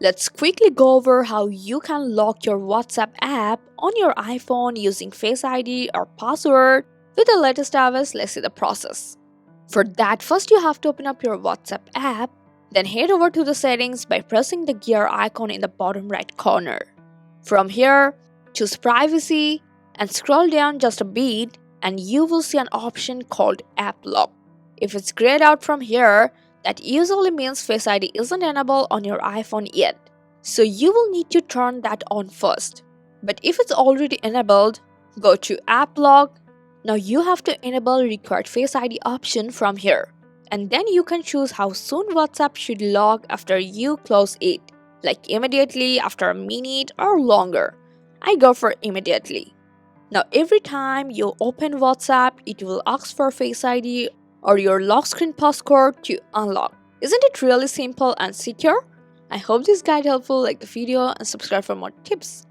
Let's quickly go over how you can lock your WhatsApp app on your iPhone using Face ID or password with the latest iOS. Let's see the process. For that, first you have to open up your WhatsApp app, then head over to the settings by pressing the gear icon in the bottom right corner. From here, choose privacy and scroll down just a bit and you will see an option called App Lock. If it's grayed out from here, that usually means Face ID isn't enabled on your iPhone yet. So you will need to turn that on first. But if it's already enabled, go to App Lock. Now you have to enable required Face ID option from here. And then you can choose how soon WhatsApp should lock after you close it, like immediately, after a minute, or longer. I go for immediately. Now every time you open WhatsApp, it will ask for Face ID or your lock screen passcode to unlock. Isn't it really simple and secure? I hope this guide helpful. Like the video and subscribe for more tips.